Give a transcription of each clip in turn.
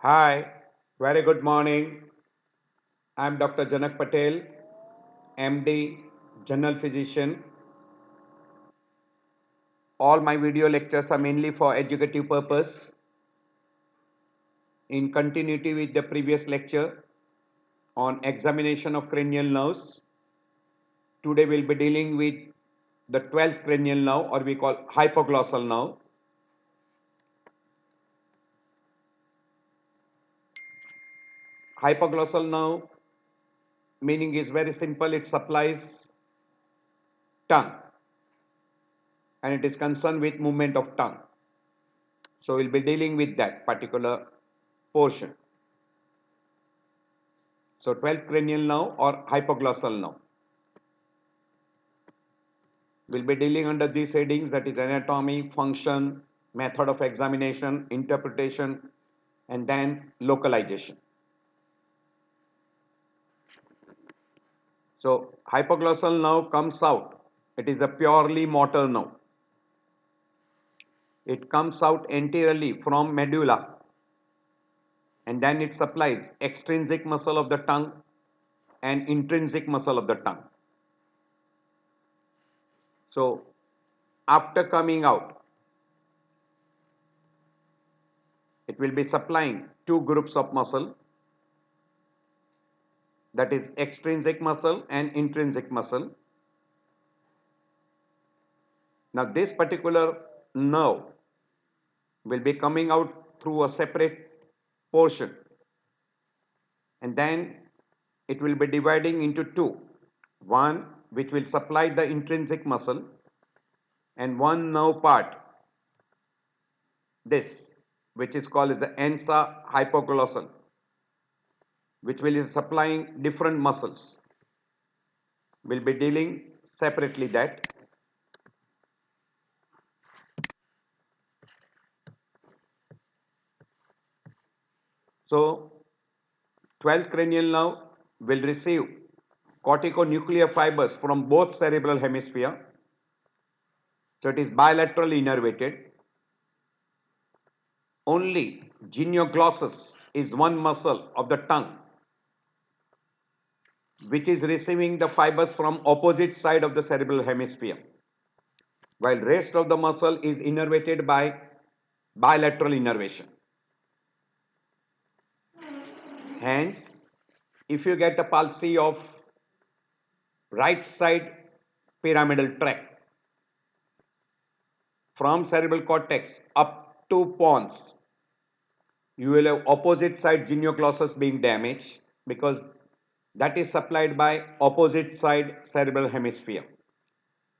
Hi, very good morning. I'm Dr. Janak Patel, MD, General Physician. All my video lectures are mainly for educative purpose. In continuity with the previous lecture on examination of cranial nerves, today we'll be dealing with the 12th cranial nerve, or we call hypoglossal nerve. Hypoglossal nerve meaning is very simple. It supplies tongue and it is concerned with movement of tongue. So we'll be dealing with that particular portion. So 12th cranial nerve or hypoglossal nerve. We'll be dealing under these headings, that is anatomy, function, method of examination, interpretation, and then localization. So hypoglossal nerve comes out. It is a purely motor nerve. It comes out anteriorly from medulla and then it supplies extrinsic muscle of the tongue and intrinsic muscle of the tongue. So after coming out, it will be supplying two groups of muscle, that is extrinsic muscle and intrinsic muscle. Now this particular nerve will be coming out through a separate portion and then it will be dividing into two. One which will supply the intrinsic muscle and one nerve part, this which is called as the ansa hypoglossal, which will be supplying different muscles. We'll be dealing separately that. So 12th cranial nerve will receive corticonuclear fibers from both cerebral hemisphere. So it is bilaterally innervated. Only genioglossus is one muscle of the tongue which is receiving the fibers from opposite side of the cerebral hemisphere, while rest of the muscle is innervated by bilateral innervation. Hence, if you get a palsy of right side pyramidal tract from cerebral cortex up to pons, you will have opposite side genioglossus being damaged because that is supplied by opposite side cerebral hemisphere,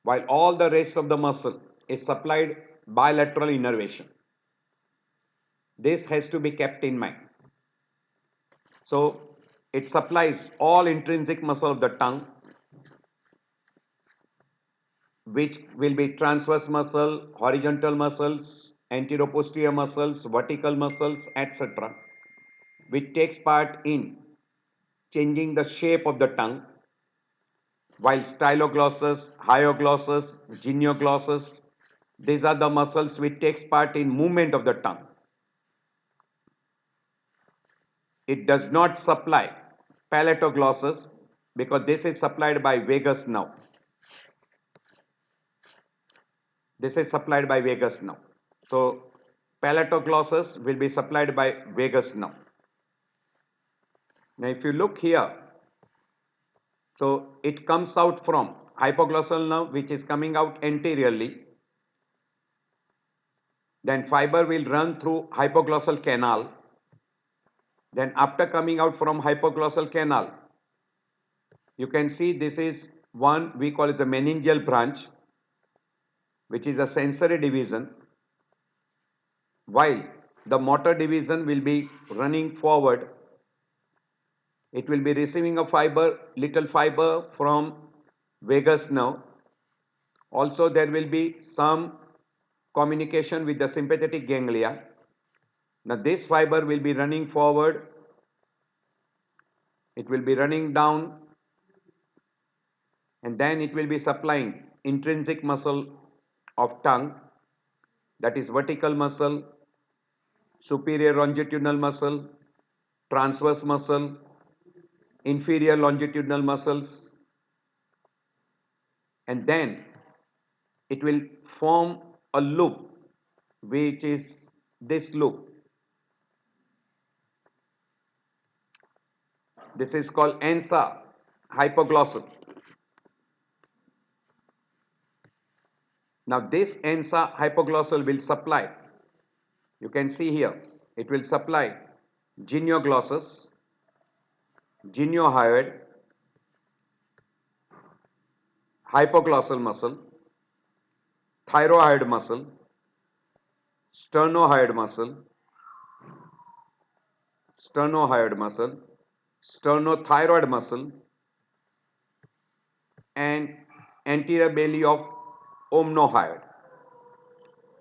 while all the rest of the muscle is supplied bilateral innervation. This has to be kept in mind. So it supplies all intrinsic muscle of the tongue, which will be transverse muscle, horizontal muscles, anteroposterior muscles, vertical muscles, etc., which takes part in changing the shape of the tongue, while styloglossus, hyoglossus, genioglossus, these are the muscles which takes part in movement of the tongue. It does not supply palatoglossus because this is supplied by vagus nerve. This is supplied by vagus nerve. So palatoglossus will be supplied by vagus nerve. Now if you look here, so it comes out from hypoglossal nerve, which is coming out anteriorly. Then fiber will run through hypoglossal canal. Then after coming out from hypoglossal canal, you can see this is one we call as a meningeal branch, which is a sensory division, while the motor division will be running forward. It will be receiving a fiber, little fiber from vagus nerve. Also there will be some communication with the sympathetic ganglia. Now this fiber will be running forward, it will be running down, and then it will be supplying intrinsic muscle of tongue, that is vertical muscle, superior longitudinal muscle, transverse muscle, inferior longitudinal muscles, and then it will form a loop, which is this loop. This is called ansa hypoglossal. Now this ansa hypoglossal will supply, you can see here, it will supply genioglossus, geniohyoid, hypoglossal muscle, thyroid muscle, sternohyoid muscle, sternothyroid muscle, and anterior belly of omnohyoid.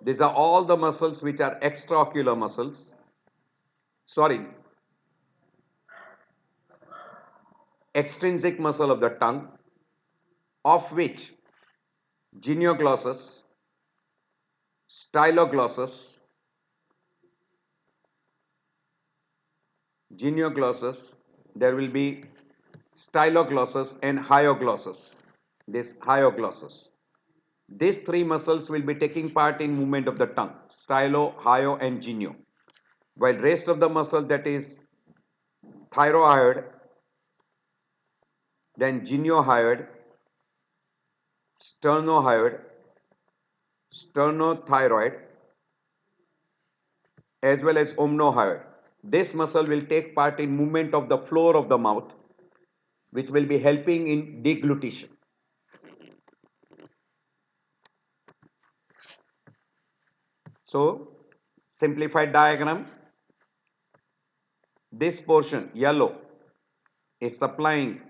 These are all the muscles which are extraocular muscles. Sorry, extrinsic muscle of the tongue, of which genioglossus, styloglossus, there will be styloglossus and hyoglossus. This hyoglossus. These three muscles will be taking part in movement of the tongue, stylo, hyo, and genio. While rest of the muscle, that is thyroid, then geniohyoid, sternohyoid, sternothyroid, as well as omnohyoid. This muscle will take part in movement of the floor of the mouth, which will be helping in deglutition. So, simplified diagram, this portion, yellow, is supplying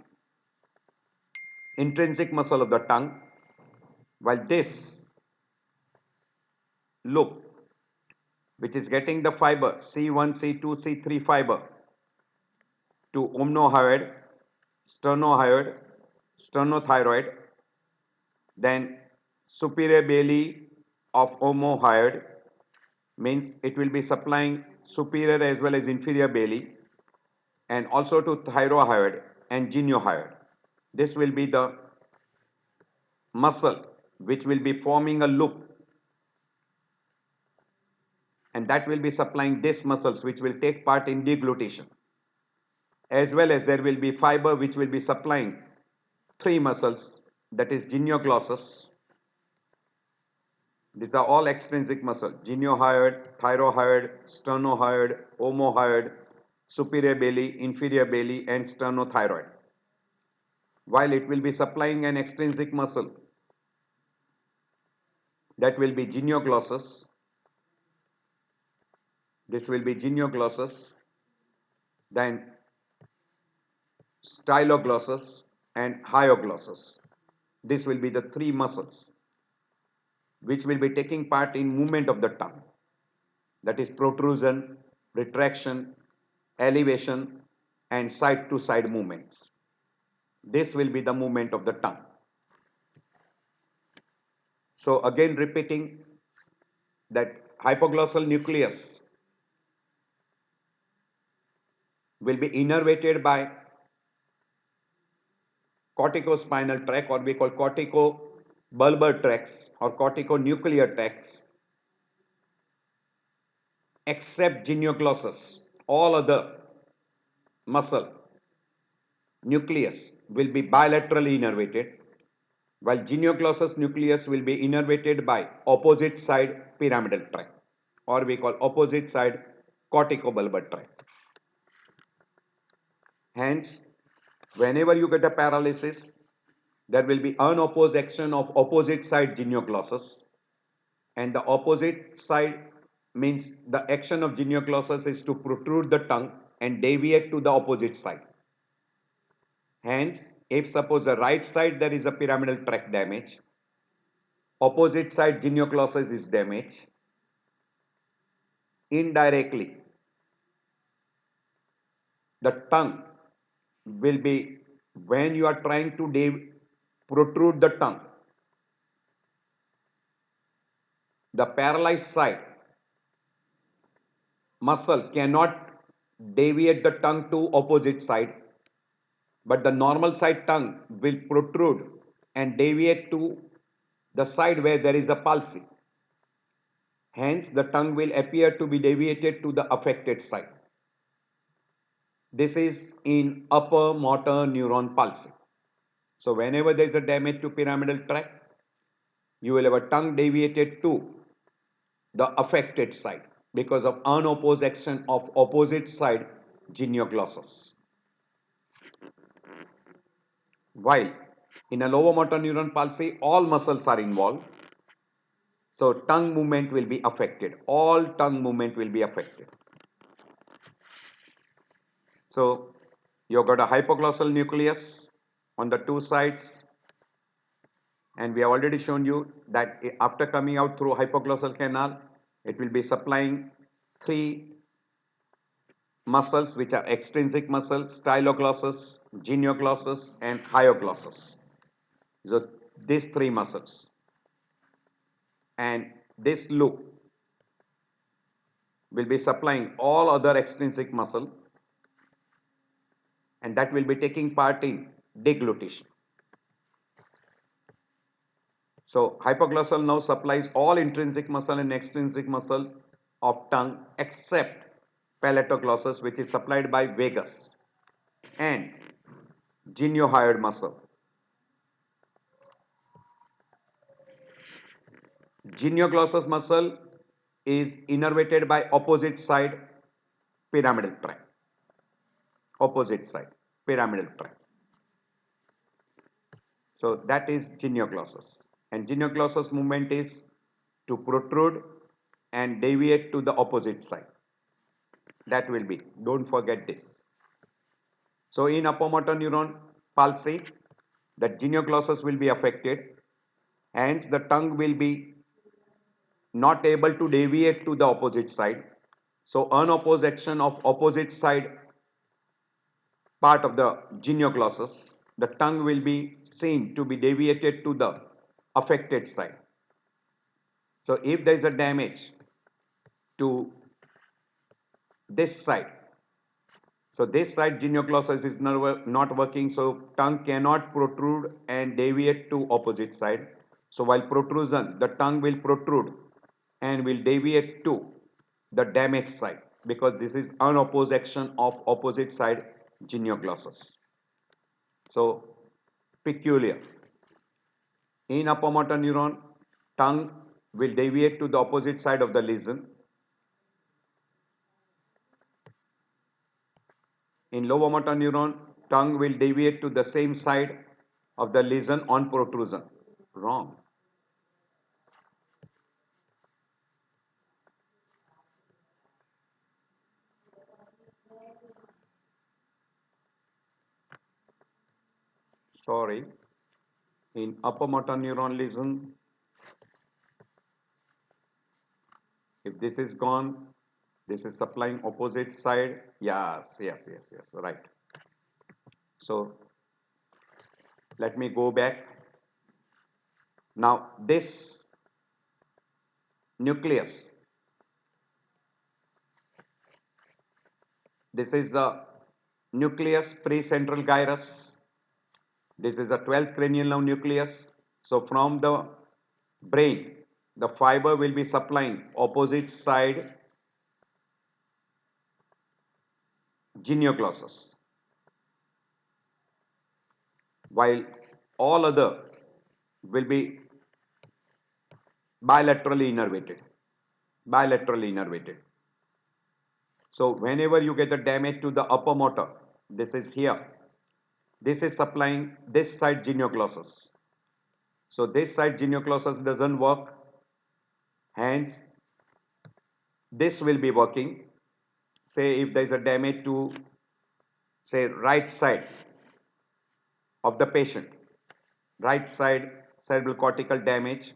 intrinsic muscle of the tongue, while this loop, which is getting the fiber C1, C2, C3 fiber to omnohyoid, sternohyoid, sternothyroid, then superior belly of omohyoid, means it will be supplying superior as well as inferior belly, and also to thyrohyoid and geniohyoid. This will be the muscle which will be forming a loop, and that will be supplying these muscles which will take part in deglutition, as well as there will be fiber which will be supplying three muscles, that is genioglossus. These are all extrinsic muscle, geniohyoid, thyrohyoid, sternohyoid, omohyoid, superior belly, inferior belly, and sternothyroid. While it will be supplying an extrinsic muscle, that will be genioglossus. This will be genioglossus, then styloglossus and hyoglossus. This will be the three muscles which will be taking part in movement of the tongue, that is protrusion, retraction, elevation, and side to side movements. This will be the movement of the tongue. So again repeating that hypoglossal nucleus will be innervated by corticospinal tract, or we call corticobulbar tracts or corticonuclear tracts, except genioglossus. All other muscle nucleus will be bilaterally innervated, while genioglossus nucleus will be innervated by opposite side pyramidal tract, or we call opposite side corticobulbar tract. Hence, whenever you get a paralysis, there will be unopposed action of opposite side genioglossus, and the opposite side means the action of genioglossus is to protrude the tongue and deviate to the opposite side. Hence, if suppose the right side there is a pyramidal tract damage, opposite side genioglossus is damaged, indirectly the tongue will be, when you are trying to protrude the tongue, the paralyzed side muscle cannot deviate the tongue to opposite side, but the normal side tongue will protrude and deviate to the side where there is a palsy. Hence, the tongue will appear to be deviated to the affected side. This is in upper motor neuron palsy. So, whenever there is a damage to pyramidal tract, you will have a tongue deviated to the affected side because of unopposed action of opposite side genioglossus. While in a lower motor neuron palsy, all muscles are involved. So tongue movement will be affected. All tongue movement will be affected. So you've got a hypoglossal nucleus on the two sides. And we have already shown you that after coming out through hypoglossal canal, it will be supplying three muscles which are extrinsic muscle, styloglossus, genioglossus and hyoglossus. So these three muscles. And this loop will be supplying all other extrinsic muscle, and that will be taking part in deglutition. So hypoglossal nerve supplies all intrinsic muscle and extrinsic muscle of tongue except palatoglossus, which is supplied by vagus and geniohyoid muscle. Genioglossus muscle is innervated by opposite side pyramidal tract. Opposite side pyramidal tract. So that is genioglossus. And genioglossus movement is to protrude and deviate to the opposite side. That will be, don't forget this. So in upper motor neuron palsy, the genioglossus will be affected. Hence the tongue will be not able to deviate to the opposite side. So unopposed action of opposite side part of the genioglossus, the tongue will be seen to be deviated to the affected side. So if there is a damage to this side, so this side genioglossus is not working, so tongue cannot protrude and deviate to opposite side. So while protrusion, the tongue will protrude and will deviate to the damaged side because this is unopposed action of opposite side genioglossus. So peculiar. In upper motor neuron, tongue will deviate to the opposite side of the lesion. In lower motor neuron, tongue will deviate to the same side of the lesion on protrusion. Wrong. Sorry. In upper motor neuron lesion, if this is gone, this is supplying opposite side. Yes, right. So let me go back. Now this nucleus, this is the nucleus precentral gyrus. This is a 12th cranial nerve nucleus. So from the brain, the fiber will be supplying opposite side genioglossus, while all other will be bilaterally innervated. Bilaterally innervated. So whenever you get a damage to the upper motor, this is here. This is supplying this side genioglossus. So this side genioglossus doesn't work. Hence, this will be working. Say if there is a damage to, say, right side of the patient, right side cerebral cortical damage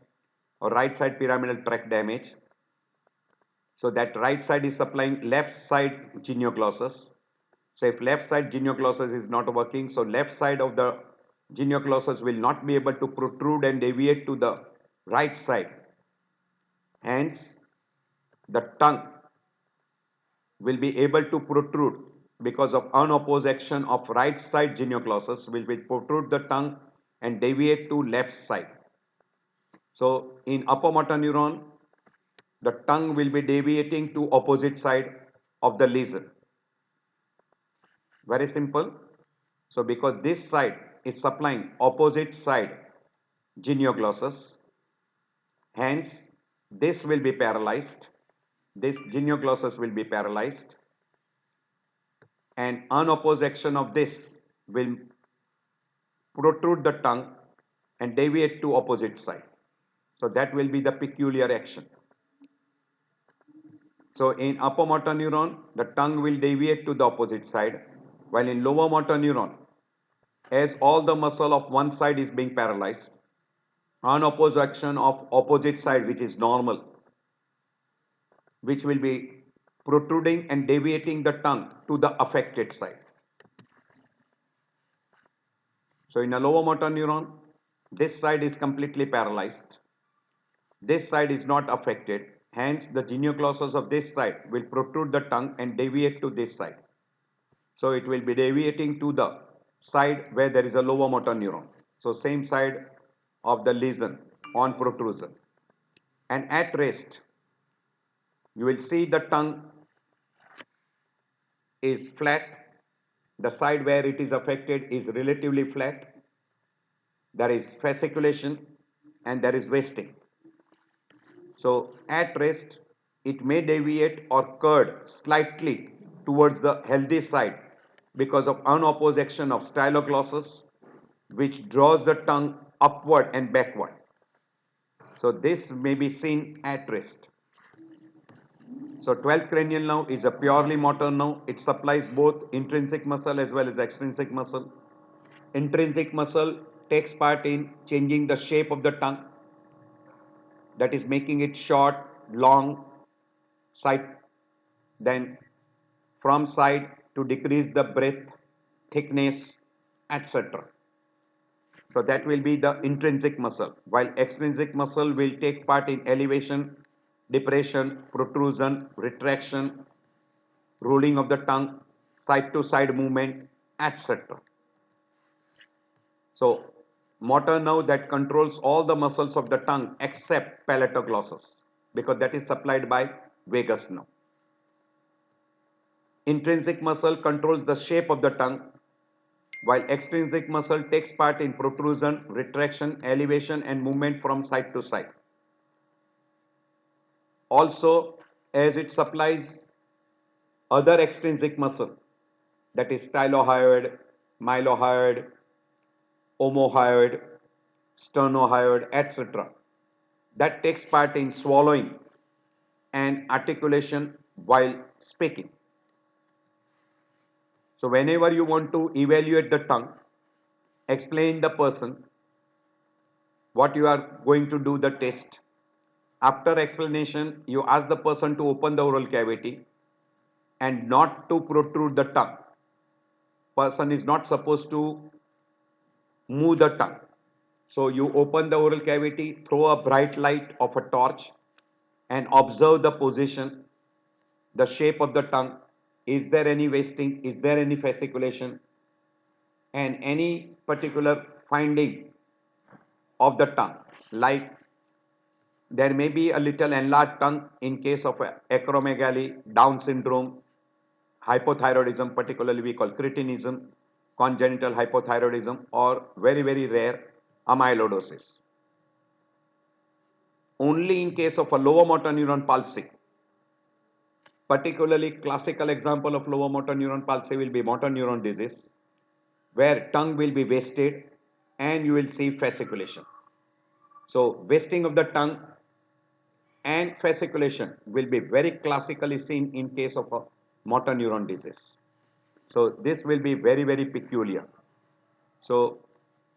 or right side pyramidal tract damage. So that right side is supplying left side genioglossus. So if left side genioglossus is not working, so left side of the genioglossus will not be able to protrude and deviate to the right side. Hence, the tongue will be able to protrude because of unopposed action of right side genioglossus will be protrude the tongue and deviate to left side. So in upper motor neuron, the tongue will be deviating to opposite side of the lesion. Very simple. So because this side is supplying opposite side genioglossus, hence this will be paralyzed. This genioglossus will be paralyzed, and unopposed action of this will protrude the tongue and deviate to opposite side. So that will be the peculiar action. So in upper motor neuron, the tongue will deviate to the opposite side, while in lower motor neuron, as all the muscle of one side is being paralyzed, unopposed action of opposite side, which is normal, which will be protruding and deviating the tongue to the affected side. So in a lower motor neuron, this side is completely paralyzed. This side is not affected. Hence, the genioglossus of this side will protrude the tongue and deviate to this side. So it will be deviating to the side where there is a lower motor neuron. So same side of the lesion on protrusion. And at rest, you will see the tongue is flat. The side where it is affected is relatively flat. There is fasciculation and there is wasting. So at rest, it may deviate or curd slightly towards the healthy side because of unopposed action of styloglossus, which draws the tongue upward and backward. So this may be seen at rest. So 12th cranial nerve is a purely motor nerve. It supplies both intrinsic muscle as well as extrinsic muscle. Intrinsic muscle takes part in changing the shape of the tongue, that is making it short, long, side, then from side to decrease the breadth, thickness, etc. So that will be the intrinsic muscle, while extrinsic muscle will take part in elevation, depression, protrusion, retraction, rolling of the tongue, side to side movement, etc. So motor nerve that controls all the muscles of the tongue except palatoglossus, because that is supplied by vagus nerve. Intrinsic muscle controls the shape of the tongue, while extrinsic muscle takes part in protrusion, retraction, elevation and movement from side to side. Also, as it supplies other extrinsic muscle, that is stylohyoid, mylohyoid, omohyoid, sternohyoid, etc., that takes part in swallowing and articulation while speaking. So whenever you want to evaluate the tongue, explain the person what you are going to do the test. After explanation, you ask the person to open the oral cavity and not to protrude the tongue. Person is not supposed to move the tongue. So you open the oral cavity, throw a bright light of a torch and observe the position, the shape of the tongue. Is there any wasting? Is there any fasciculation? And any particular finding of the tongue, like there may be a little enlarged tongue in case of acromegaly, Down syndrome, hypothyroidism, particularly we call cretinism, congenital hypothyroidism, or very, very rare amyloidosis. Only in case of a lower motor neuron palsy, particularly classical example of lower motor neuron palsy will be motor neuron disease, where tongue will be wasted and you will see fasciculation. So wasting of the tongue and fasciculation will be very classically seen in case of a motor neuron disease. So this will be very, very peculiar. So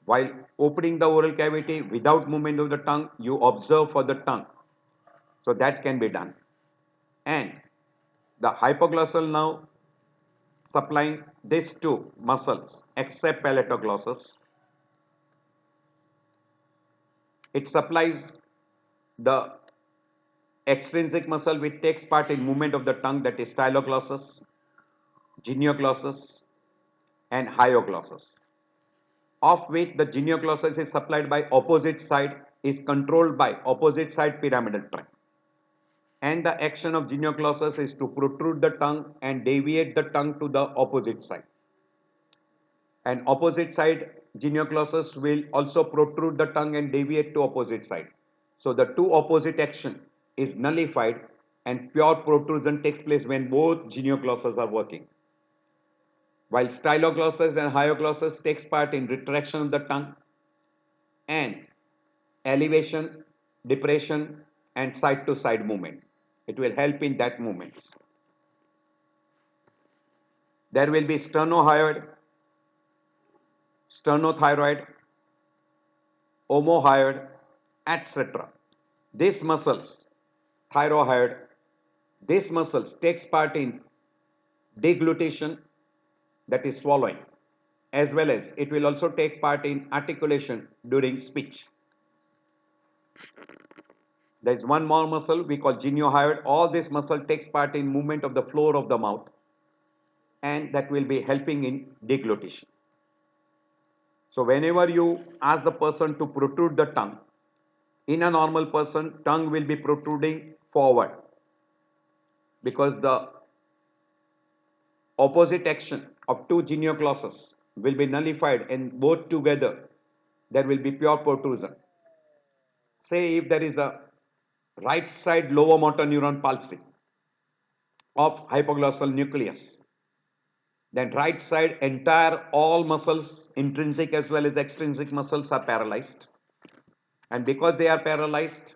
while opening the oral cavity without movement of the tongue, you observe for the tongue. So that can be done. And the hypoglossal nerve supplying these two muscles except palatoglossus, it supplies the extrinsic muscle which takes part in movement of the tongue, that is styloglossus, genioglossus and hyoglossus, of which the genioglossus is supplied by opposite side, is controlled by opposite side pyramidal tract. And the action of genioglossus is to protrude the tongue and deviate the tongue to the opposite side. And opposite side genioglossus will also protrude the tongue and deviate to opposite side. So the two opposite action is nullified and pure protrusion takes place when both genioglossus are working. While styloglossus and hyoglossus takes part in retraction of the tongue and elevation, depression and side to side movement. It will help in that movements. There will be sternohyoid, sternothyroid, omohyoid, etc. These muscles, thyroid, these muscles takes part in deglutition, that is swallowing, as well as it will also take part in articulation during speech. There is one more muscle we call geniohyoid. All this muscle takes part in movement of the floor of the mouth and that will be helping in deglutition. So whenever you ask the person to protrude the tongue, in a normal person, tongue will be protruding forward because the opposite action of two genioglossus will be nullified and both together there will be pure protrusion. Say if there is a right side lower motor neuron palsy of hypoglossal nucleus, then right side entire all muscles, intrinsic as well as extrinsic muscles are paralyzed. And because they are paralyzed,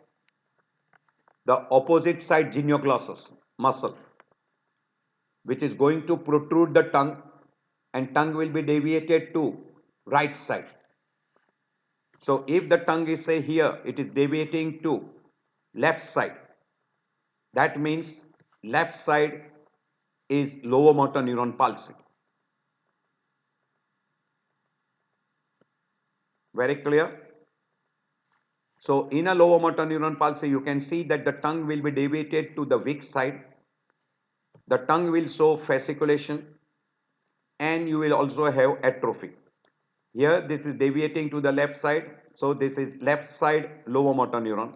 the opposite side genioglossus muscle, which is going to protrude the tongue and tongue will be deviated to right side. So if the tongue is say here, it is deviating to left side. That means left side is lower motor neuron palsy. Very clear? So in a lower motor neuron palsy, you can see that the tongue will be deviated to the weak side. The tongue will show fasciculation and you will also have atrophy. Here this is deviating to the left side. So this is left side lower motor neuron.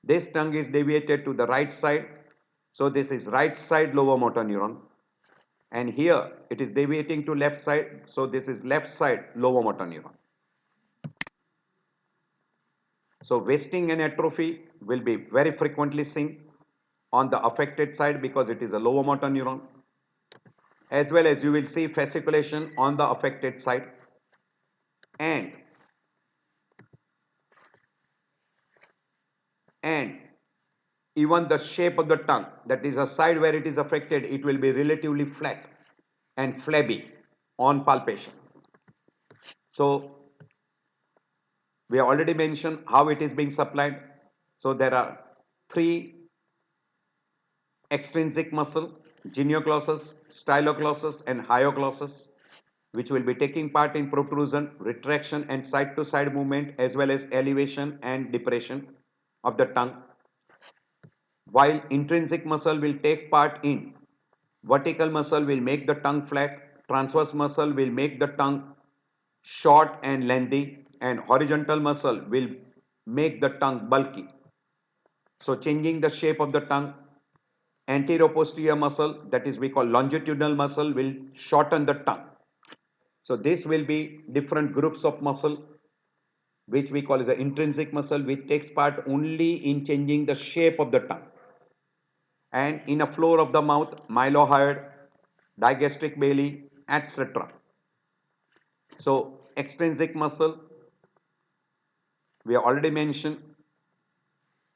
This tongue is deviated to the right side. So this is right side lower motor neuron. And here it is deviating to left side. So this is left side lower motor neuron. So wasting and atrophy will be very frequently seen on the affected side because it is a lower motor neuron. As well as you will see fasciculation on the affected side. And even the shape of the tongue, that is a side where it is affected, it will be relatively flat and flabby on palpation. So we have already mentioned how it is being supplied. So there are three extrinsic muscle, genioglossus, styloglossus and hyoglossus, which will be taking part in protrusion, retraction and side to side movement as well as elevation and depression of the tongue. While intrinsic muscle will take part in vertical muscle will make the tongue flat, transverse muscle will make the tongue short and lengthy, and horizontal muscle will make the tongue bulky. So changing the shape of the tongue, anteroposterior muscle, that is we call longitudinal muscle, will shorten the tongue. So this will be different groups of muscle which we call as the intrinsic muscle, which takes part only in changing the shape of the tongue. And in a floor of the mouth, mylohyoid, digastric belly, etc. So extrinsic muscle, we have already mentioned,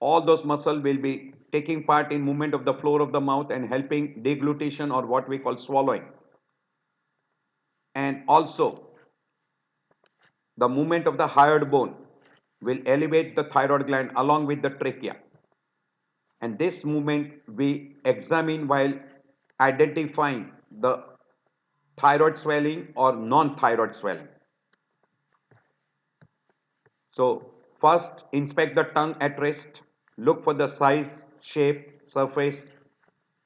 all those muscles will be taking part in movement of the floor of the mouth and helping deglutition or what we call swallowing. And also the movement of the hyoid bone will elevate the thyroid gland along with the trachea. And this movement we examine while identifying the thyroid swelling or non-thyroid swelling. So first inspect the tongue at rest. look for the size, shape, surface,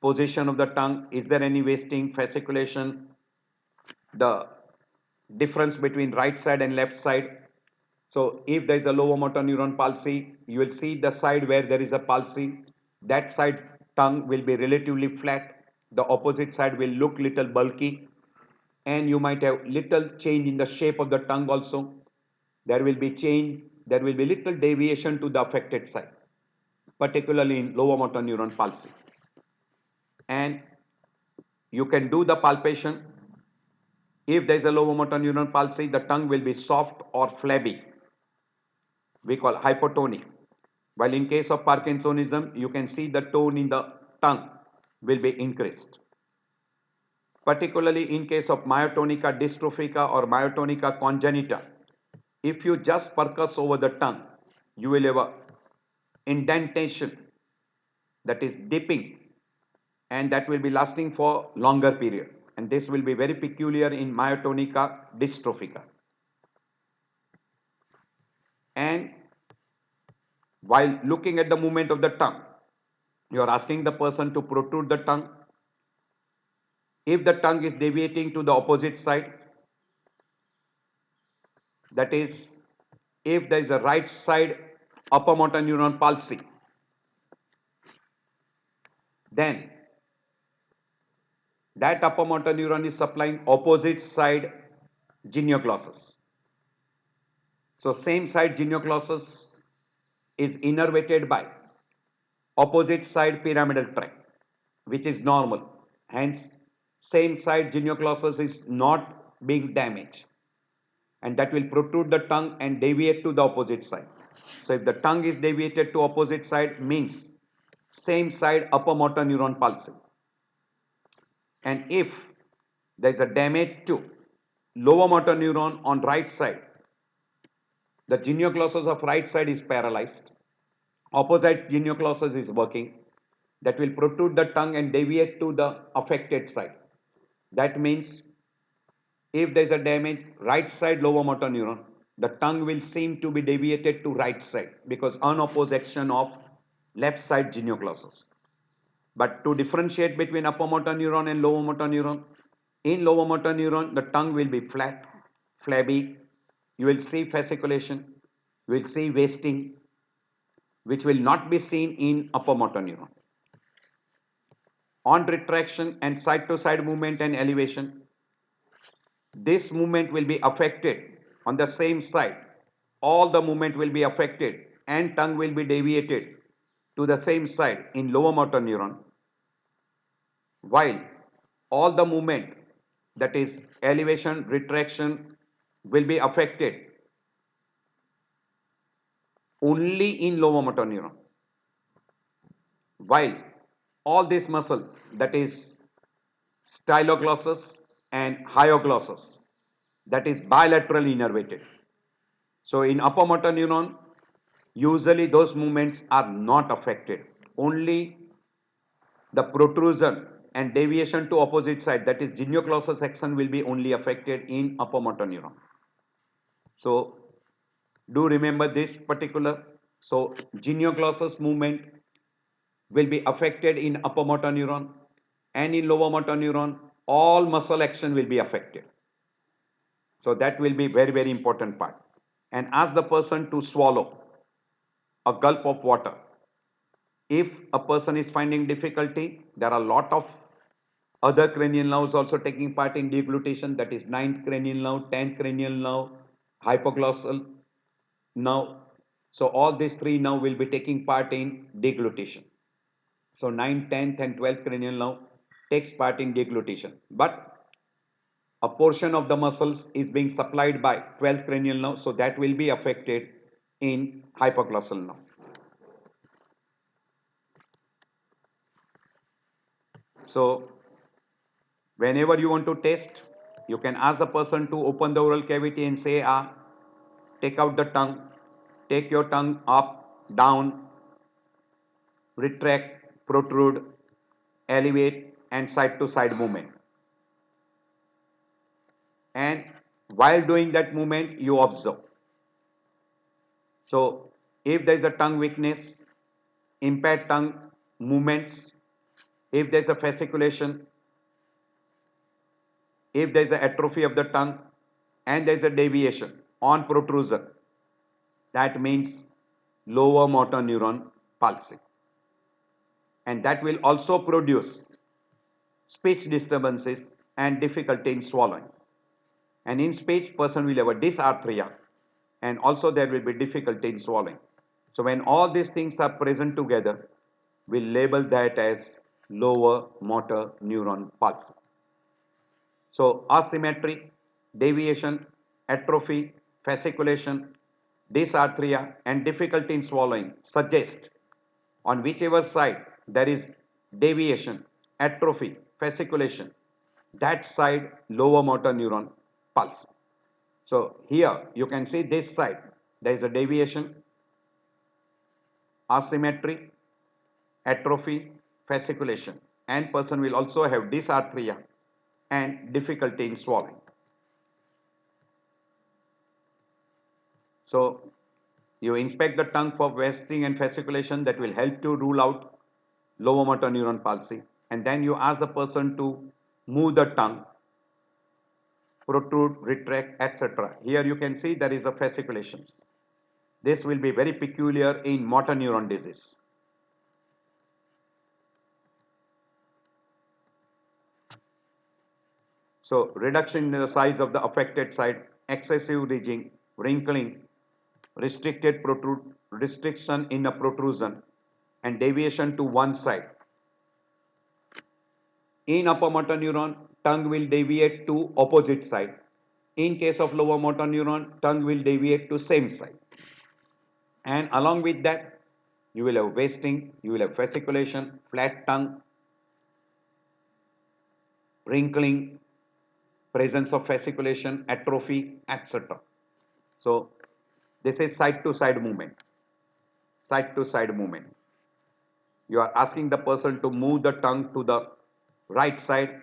position of the tongue. Is there any wasting, fasciculation, the difference between right side and left side. So if there is a lower motor neuron palsy, you will see the side where there is a palsy, that side tongue will be relatively flat, the opposite side will look little bulky, and you might have little change in the shape of the tongue also. There will be change, there will be little deviation to the affected side, particularly in lower motor neuron palsy. And you can do the palpation. If there is a lower motor neuron palsy, the tongue will be soft or flabby. We call hypotonic. While in case of Parkinsonism, you can see the tone in the tongue will be increased. Particularly in case of myotonica dystrophica or myotonica congenita, if you just percuss over the tongue, you will have a indentation, that is dipping, and that will be lasting for longer period. And this will be very peculiar in myotonica dystrophica. And while looking at the movement of the tongue, you are asking the person to protrude the tongue. If the tongue is deviating to the opposite side, that is, if there is a right side upper motor neuron palsy, then that upper motor neuron is supplying opposite side genioglossus. So same side genioglossus is innervated by opposite side pyramidal tract, which is normal. Hence, same side genioglossus is not being damaged, and that will protrude the tongue and deviate to the opposite side. So if the tongue is deviated to opposite side, means same side upper motor neuron palsy. And if there is a damage to lower motor neuron on right side, the genioglossus of right side is paralyzed, opposite genioglossus is working, that will protrude the tongue and deviate to the affected side. That means if there is a damage right side lower motor neuron, the tongue will seem to be deviated to right side because unopposed action of left side genioglossus. But to differentiate between upper motor neuron and lower motor neuron, in lower motor neuron, the tongue will be flat, flabby. You will see fasciculation, you will see wasting, which will not be seen in upper motor neuron. On retraction and side to side movement and elevation, this movement will be affected on the same side. All the movement will be affected and tongue will be deviated to the same side in lower motor neuron, while all the movement, that is elevation, retraction, will be affected only in lower motor neuron, while all this muscle, that is styloglossus and hyoglossus, that is bilaterally innervated. So in upper motor neuron, usually those movements are not affected. Only the protrusion and deviation to opposite side, that is genioglossus action, will be only affected in upper motor neuron. So do remember this particular. So genioglossus movement will be affected in upper motor neuron, and in lower motor neuron all muscle action will be affected. So that will be very, very important part. And ask the person to swallow a gulp of water. If a person is finding difficulty, there are a lot of other cranial nerves also taking part in deglutition, that is 9th cranial nerve, 10th cranial nerve, hypoglossal nerve. So all these three now will be taking part in deglutition. So 9th, 10th and 12th cranial nerve takes part in deglutition. But a portion of the muscles is being supplied by 12th cranial nerve, so that will be affected in hypoglossal nerve. So whenever you want to test, you can ask the person to open the oral cavity and say, take out the tongue, take your tongue up, down, retract, protrude, elevate, and side to side movement. And while doing that movement, you observe. So if there is a tongue weakness, impaired tongue movements, if there is a fasciculation, if there is an atrophy of the tongue, and there is a deviation on protrusion, that means lower motor neuron palsy. And that will also produce speech disturbances and difficulty in swallowing. And in speech, person will have a dysarthria, and also there will be difficulty in swallowing. So when all these things are present together, we'll label that as lower motor neuron palsy. So asymmetry, deviation, atrophy, fasciculation, dysarthria, and difficulty in swallowing suggest on whichever side there is deviation, atrophy, fasciculation, that side lower motor neuron palsy. So here you can see this side there is a deviation, asymmetry, atrophy, fasciculation, and person will also have dysarthria and difficulty in swallowing. So you inspect the tongue for wasting and fasciculation, that will help to rule out lower motor neuron palsy, and then you ask the person to move the tongue, protrude, retract, etc. Here you can see there is a fasciculations. This will be very peculiar in motor neuron disease. So reduction in the size of the affected side, excessive ridging, wrinkling, restriction in the protrusion, and deviation to one side. In upper motor neuron, tongue will deviate to opposite side. In case of lower motor neuron, tongue will deviate to same side. And along with that, you will have wasting, you will have fasciculation, flat tongue, wrinkling, presence of fasciculation, atrophy, etc. So this is side to side movement. Side to side movement. You are asking the person to move the tongue to the right side.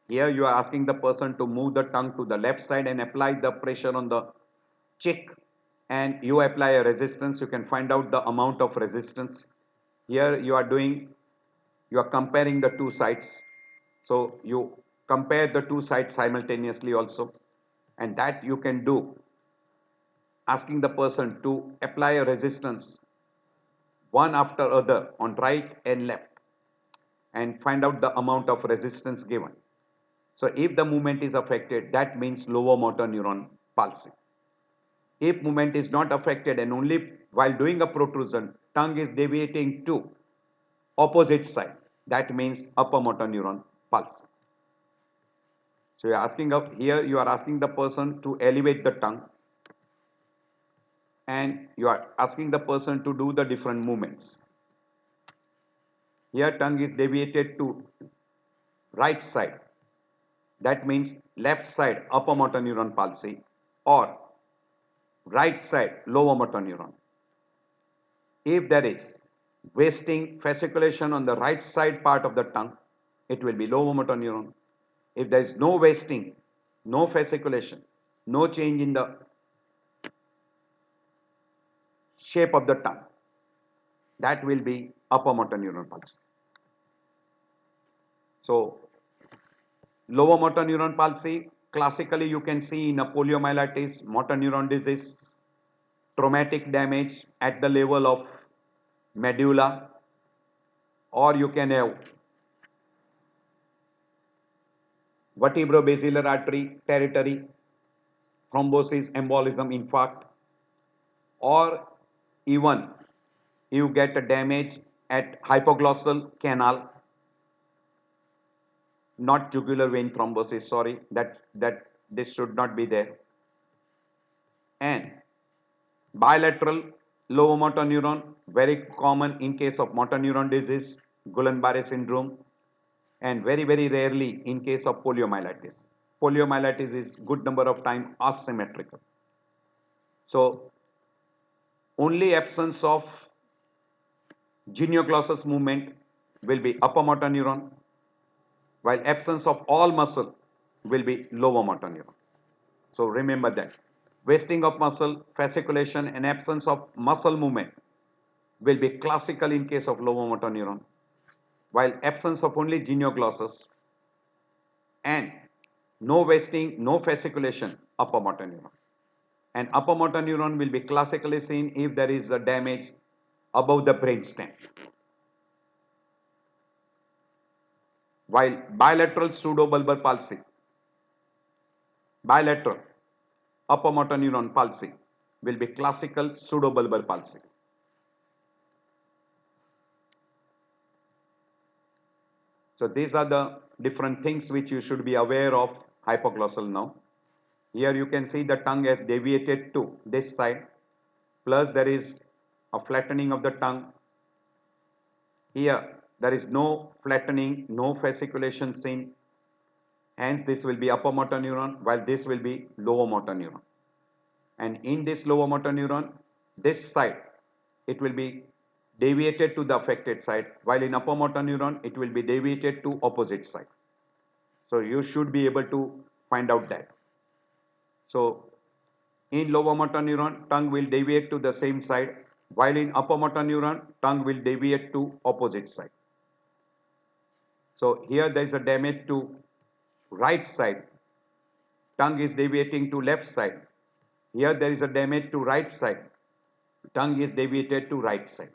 Here you are asking the person to move the tongue to the left side and apply the pressure on the cheek, and you apply a resistance. You can find out the amount of resistance. Here you are comparing the two sides. So you compare the two sides simultaneously also, and that you can do asking the person to apply a resistance one after other on right and left and find out the amount of resistance given. So if the movement is affected, that means lower motor neuron palsy. If movement is not affected and only while doing a protrusion, tongue is deviating to opposite side, that means upper motor neuron palsy. So you are asking here you are asking the person to elevate the tongue, and you are asking the person to do the different movements. Here tongue is deviated to right side, that means left side upper motor neuron palsy or right side lower motor neuron. If there is wasting fasciculation on the right side part of the tongue, it will be lower motor neuron. If there is no wasting, no fasciculation, no change in the shape of the tongue, that will be upper motor neuron palsy. So lower motor neuron palsy, classically you can see in a poliomyelitis, motor neuron disease, traumatic damage at the level of medulla, or you can have vertebrobasilar artery territory, thrombosis, embolism, infarct, or even you get a damage at hypoglossal canal, not jugular vein thrombosis, sorry, that this should not be there. And bilateral lower motor neuron, very common in case of motor neuron disease, Guillain-Barré syndrome, and very rarely in case of poliomyelitis. Poliomyelitis is good number of time asymmetrical. So only absence of genioglossus movement will be upper motor neuron, while absence of all muscle will be lower motor neuron. So remember that. Wasting of muscle, fasciculation, and absence of muscle movement will be classical in case of lower motor neuron, while absence of only genioglossus and no wasting, no fasciculation, upper motor neuron. And upper motor neuron will be classically seen if there is a damage above the brainstem. While bilateral pseudobulbar palsy, bilateral upper motor neuron palsy will be classical pseudobulbar palsy. So these are the different things which you should be aware of hypoglossal nerve. Here you can see the tongue has deviated to this side, plus there is a flattening of the tongue. Here there is no flattening, no fasciculation seen. Hence this will be upper motor neuron, while this will be lower motor neuron. And in this lower motor neuron, this side, it will be deviated to the affected side, while in upper motor neuron, it will be deviated to opposite side. So you should be able to find out that. So in lower motor neuron, tongue will deviate to the same side, while in upper motor neuron, tongue will deviate to opposite side. So here there is a damage to right side, tongue is deviating to left side. Here there is a damage to right side, tongue is deviated to right side.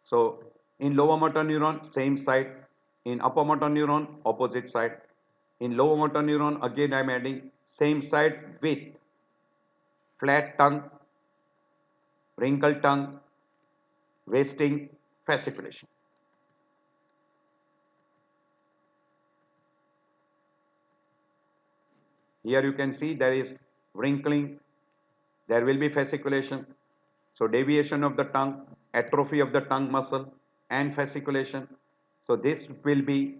So in lower motor neuron, same side. In upper motor neuron, opposite side. In lower motor neuron, again I am adding same side with flat tongue, wrinkled tongue, wasting, fasciculation. Here you can see there is wrinkling, there will be fasciculation. So deviation of the tongue, atrophy of the tongue muscle and fasciculation. So this will be,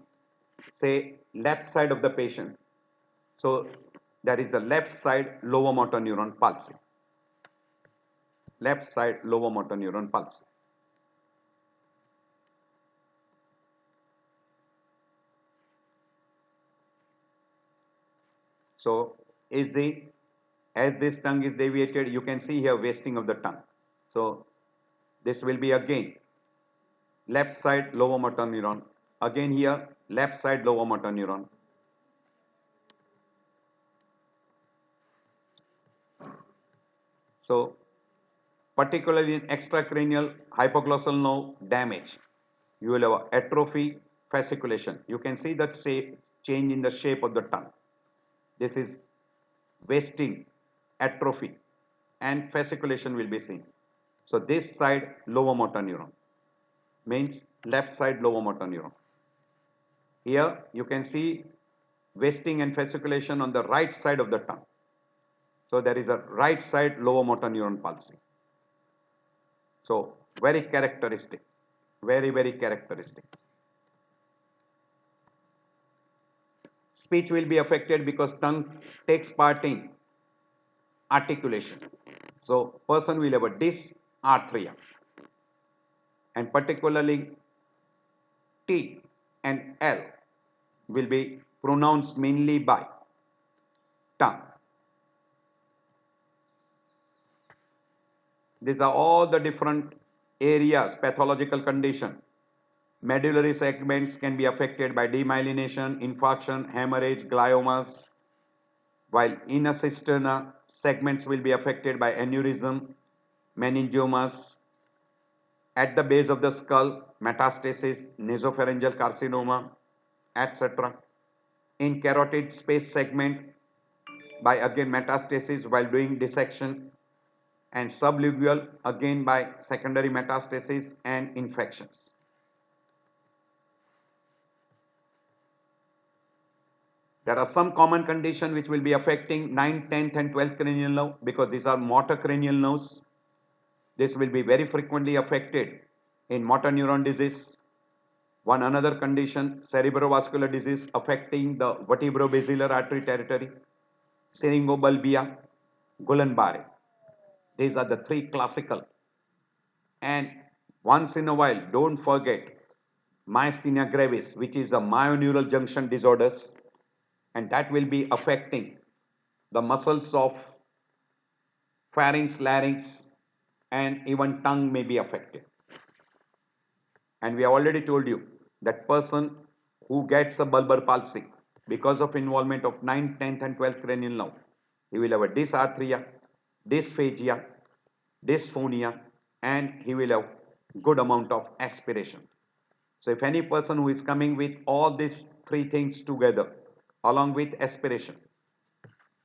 say, left side of the patient. So there is a left side lower motor neuron palsy. Left side lower motor neuron palsy. So as this tongue is deviated, you can see here wasting of the tongue. So this will be again left side lower motor neuron. Again here left side lower motor neuron. So particularly in extracranial hypoglossal nerve damage, you will have atrophy, fasciculation. You can see that change in the shape of the tongue. This is wasting, atrophy, and fasciculation will be seen. So this side lower motor neuron means left side lower motor neuron. Here you can see wasting and fasciculation on the right side of the tongue. So there is a right side lower motor neuron palsy. So very characteristic, very characteristic. Speech will be affected because tongue takes part in articulation. So person will have a dysarthria, and particularly T and L will be pronounced mainly by tongue. These are all the different areas, pathological condition. Medullary segments can be affected by demyelination, infarction, hemorrhage, gliomas, while inner cisterna segments will be affected by aneurysm, meningiomas. At the base of the skull, metastasis, nasopharyngeal carcinoma, etc. In carotid space segment, by again metastasis while doing dissection, and sublingual again by secondary metastasis and infections. There are some common conditions which will be affecting 9th, 10th and 12th cranial nerve because these are motor cranial nerves. This will be very frequently affected in motor neuron disease. One another condition, cerebrovascular disease affecting the vertebrobasilar artery territory, syringobulbia, Guillain-Barré. These are the three classical. And once in a while, don't forget myasthenia gravis, which is a myoneural junction disorders, and that will be affecting the muscles of pharynx, larynx, and even tongue may be affected. And we have already told you that person who gets a bulbar palsy because of involvement of 9th, 10th and 12th cranial nerve, he will have a dysarthria, dysphagia, dysphonia, and he will have good amount of aspiration. So if any person who is coming with all these three things together along with aspiration,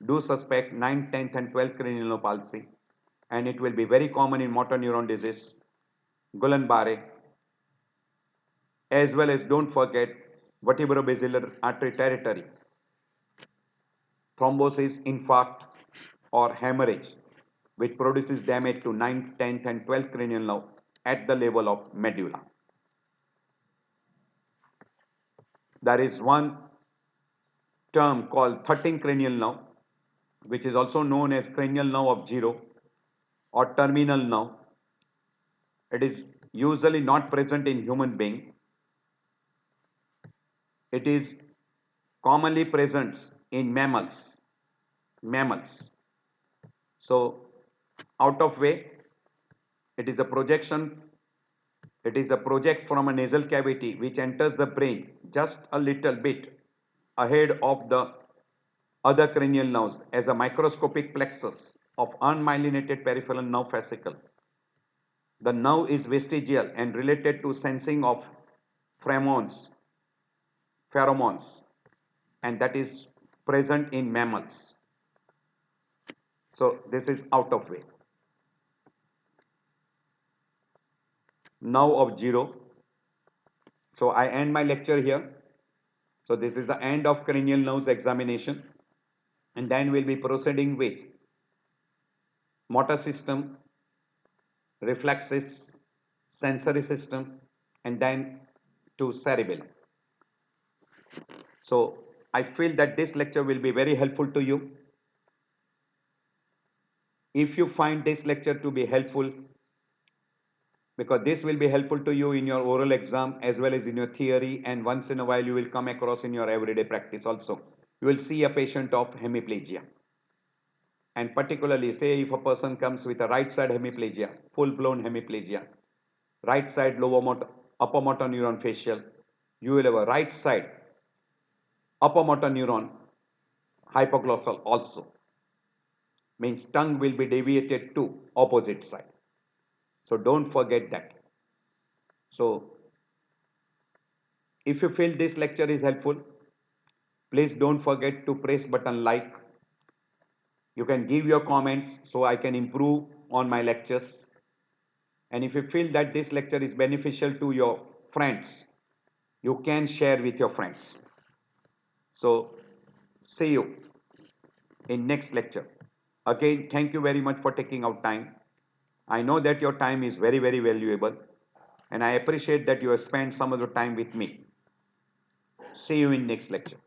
do suspect 9th, 10th and 12th cranial nerve palsy, and it will be very common in motor neuron disease, Guillain-Barré, as well as don't forget vertebrobasilar artery territory, thrombosis, infarct or hemorrhage which produces damage to 9th, 10th and 12th cranial nerve at the level of medulla. There is one term called 13th cranial nerve, which is also known as cranial nerve of zero or terminal nerve. It is usually not present in human being. It is commonly present in mammals. So out of way, it is a projection. It is a project from a nasal cavity which enters the brain just a little bit ahead of the other cranial nerves as a microscopic plexus of unmyelinated peripheral nerve fascicle. The nerve is vestigial and related to sensing of pheromones, and that is present in mammals. So this is out of way. Nerve of zero. So I end my lecture here. So this is the end of cranial nerves examination, and then we'll be proceeding with motor system, reflexes, sensory system, and then to cerebellum. So I feel that this lecture will be very helpful to you. If you find this lecture to be helpful, because this will be helpful to you in your oral exam as well as in your theory, and once in a while you will come across in your everyday practice also. You will see a patient of hemiplegia. And particularly say if a person comes with a right side hemiplegia, full-blown hemiplegia, right side upper motor neuron facial, you will have a right side upper motor neuron hypoglossal also. Means tongue will be deviated to opposite side. So don't forget that. So if you feel this lecture is helpful, please don't forget to press button like. You can give your comments so I can improve on my lectures. And if you feel that this lecture is beneficial to your friends, you can share with your friends. So see you in next lecture. Again, thank you very much for taking out time. I know that your time is very, very valuable, and I appreciate that you have spent some of the time with me. See you in next lecture.